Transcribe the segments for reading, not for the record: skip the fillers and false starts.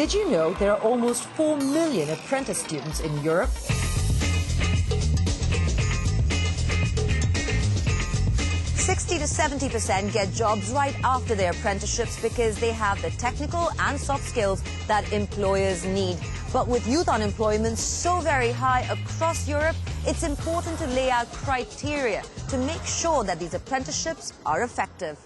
Did you know there are almost 4 million apprentice students in Europe? "60 to 70% get jobs right after their apprenticeships because they have the technical and soft skills that employers need. But with youth unemployment so very high across Europe, it's important to lay out criteria to make sure that these apprenticeships are effective.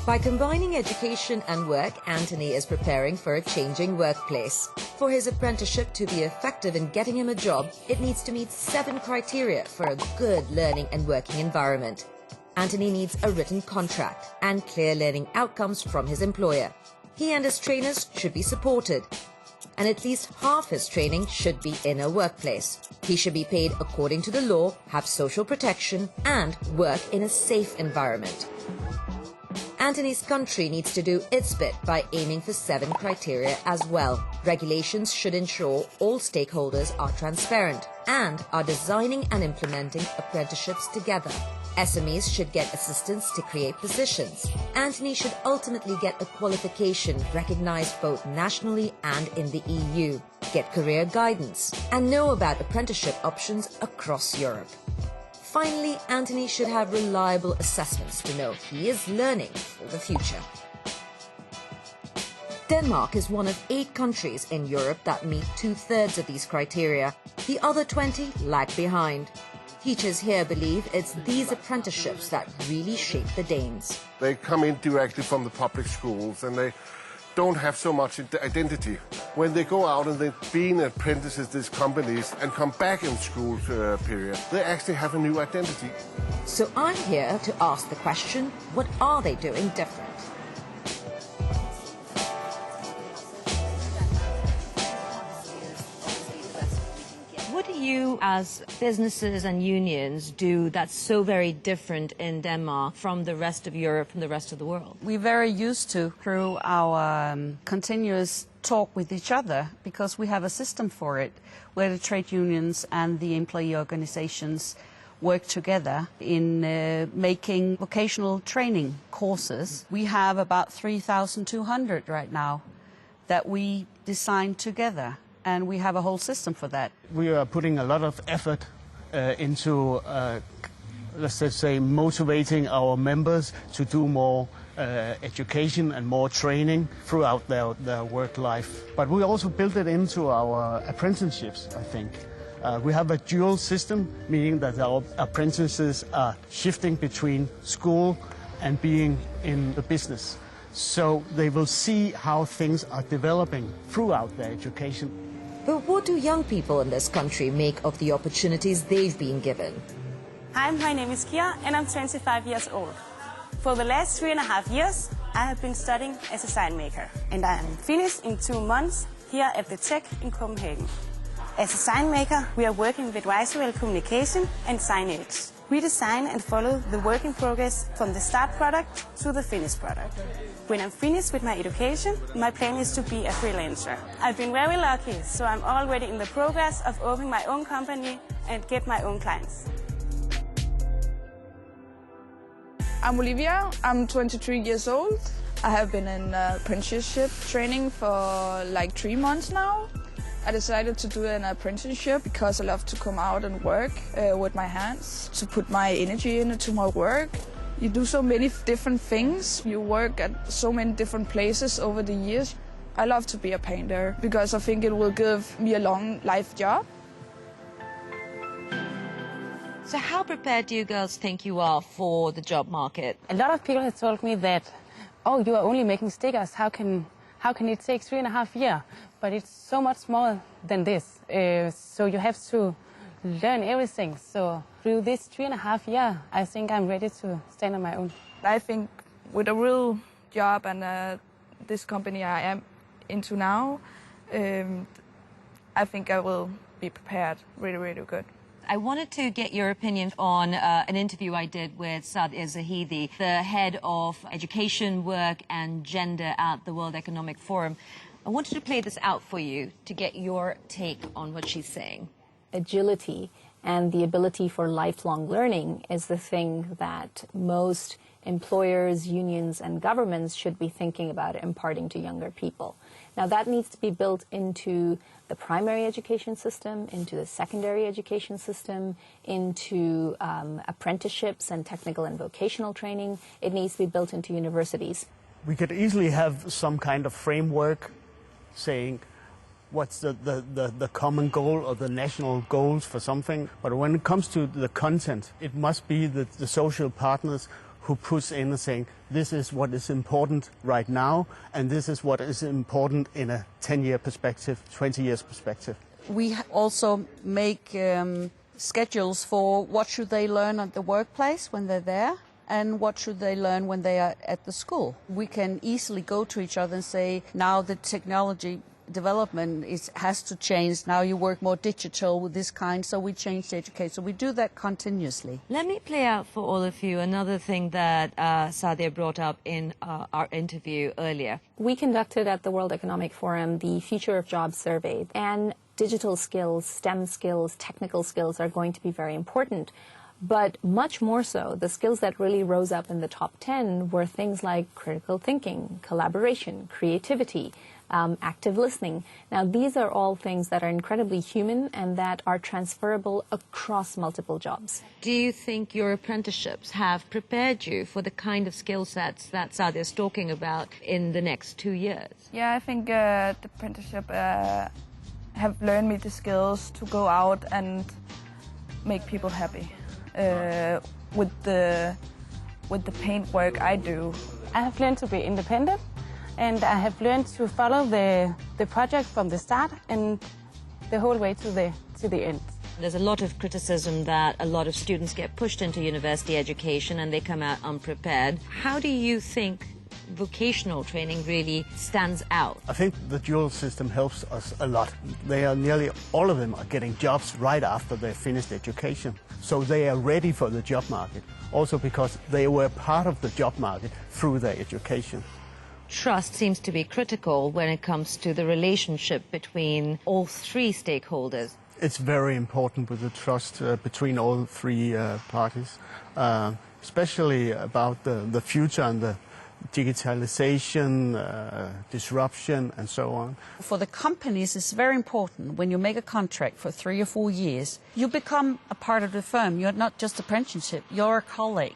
By combining education and work, Anthony is preparing for a changing workplace. For his apprenticeship to be effective in getting him a job, it needs to meet 7 criteria for a good learning and working environment. Anthony needs a written contract and clear learning outcomes from his employer. He and his trainers should be supported. And at least half his training should be in a workplace. He should be paid according to the law, have social protection, and work in a safe environment. Anthony's country needs to do its bit by aiming for 7 criteria as well. Regulations should ensure all stakeholders are transparent and are designing and implementing apprenticeships together. SMEs should get assistance to create positions. Anthony should ultimately get a qualification recognized both nationally and in the EU, get career guidance, and know about apprenticeship options across Europe. Finally, Anthony should have reliable assessments to know he is learning for the future. Denmark is one of 8 countries in Europe that meet 2/3 of these criteria. The other 20 lag behind. Teachers here believe it's these apprenticeships that really shape the Danes. They come in directly from the public schools and they don't have so much identity. When they go out and they've been apprentices to these companies and come back in school period, they actually have a new identity. So I'm here to ask the question, what are they doing different? What do you, as businesses and unions, do that's so very different in Denmark from the rest of Europe, from the rest of the world? We're very used to, through our continuous talk with each other, because we have a system for it, where the trade unions and the employee organizations work together in making vocational training courses. We have about 3,200 right now that we design together. And we have a whole system for that. We are putting a lot of effort into, let's just say, motivating our members to do more education and more training throughout their work life. But we also built it into our apprenticeships, I think. We have a dual system, meaning that our apprentices are shifting between school and being in the business. So they will see how things are developing throughout their education. But what do young people in this country make of the opportunities they've been given? Hi, my name is Kira and I'm 25 years old. For the last 3.5 years, I have been studying as a sign maker. And I am finished in 2 months here at the Tech in Copenhagen. As a sign maker, we are working with visual communication and signage. We design and follow the work in progress from the start product to the finished product. When I'm finished with my education, my plan is to be a freelancer. I've been very lucky, so I'm already in the progress of opening my own company and get my own clients. I'm Olivia, I'm 23 years old. I have been in apprenticeship training for like 3 months now. I decided to do an apprenticeship because I love to come out and work with my hands, to put my energy into my work. You do so many different things. You work at so many different places over the years. I love to be a painter because I think it will give me a long life job. So how prepared do you girls think you are for the job market? A lot of people have told me that, oh, you are only making stickers. How can it take 3.5 years? But it's so much more than this. So you have to learn everything. So through this 3.5 years, I think I'm ready to stand on my own. I think with a real job and this company I am into now, I think I will be prepared really, really good. I wanted to get your opinion on an interview I did with Saad Zahidi, the head of education, work and gender at the World Economic Forum. I wanted to play this out for you to get your take on what she's saying. Agility and the ability for lifelong learning is the thing that most employers, unions, and governments should be thinking about imparting to younger people. Now, that needs to be built into the primary education system, into the secondary education system, into apprenticeships and technical and vocational training. It needs to be built into universities. We could easily have some kind of framework saying what's the common goal or the national goals for something. But when it comes to the content, it must be the social partners who push in and saying, this is what is important right now, and this is what is important in a 10-year perspective, 20 years perspective. We also make schedules for what should they learn at the workplace when they're there, and what should they learn when they are at the school. We can easily go to each other and say, now the technology development has to change. Now you work more digital with this kind, so we change the education. So we do that continuously. Let me play out for all of you another thing that Sadia brought up in our interview earlier. We conducted at the World Economic Forum the Future of Jobs survey, and digital skills, STEM skills, technical skills are going to be very important. But much more so, the skills that really rose up in the top 10 were things like critical thinking, collaboration, creativity, active listening. Now, these are all things that are incredibly human and that are transferable across multiple jobs. Do you think your apprenticeships have prepared you for the kind of skill sets that Sadia is talking about in the next 2 years? Yeah, I think the apprenticeship have learned me the skills to go out and make people happy. With the paint work I do, I have learned to be independent, and I have learned to follow the project from the start and the whole way to the end. There's a lot of criticism that a lot of students get pushed into university education and they come out unprepared. How do you think vocational training really stands out? I think the dual system helps us a lot. Nearly all of them are getting jobs right after they finished education. So they are ready for the job market, also because they were part of the job market through their education. Trust seems to be critical when it comes to the relationship between all three stakeholders. It's very important with the trust between all three parties, especially about the future and the digitalization, disruption, and so on. For the companies, it's very important when you make a contract for 3 or 4 years, you become a part of the firm. You're not just apprenticeship, you're a colleague.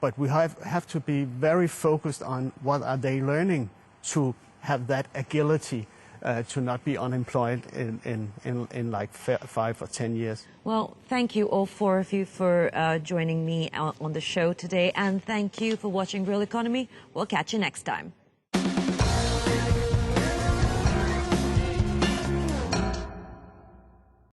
But we have to be very focused on what are they learning to have that agility to not be unemployed in like 5 or 10 years. Well, thank you all four of you for joining me on the show today, and thank you for watching Real Economy. We'll catch you next time.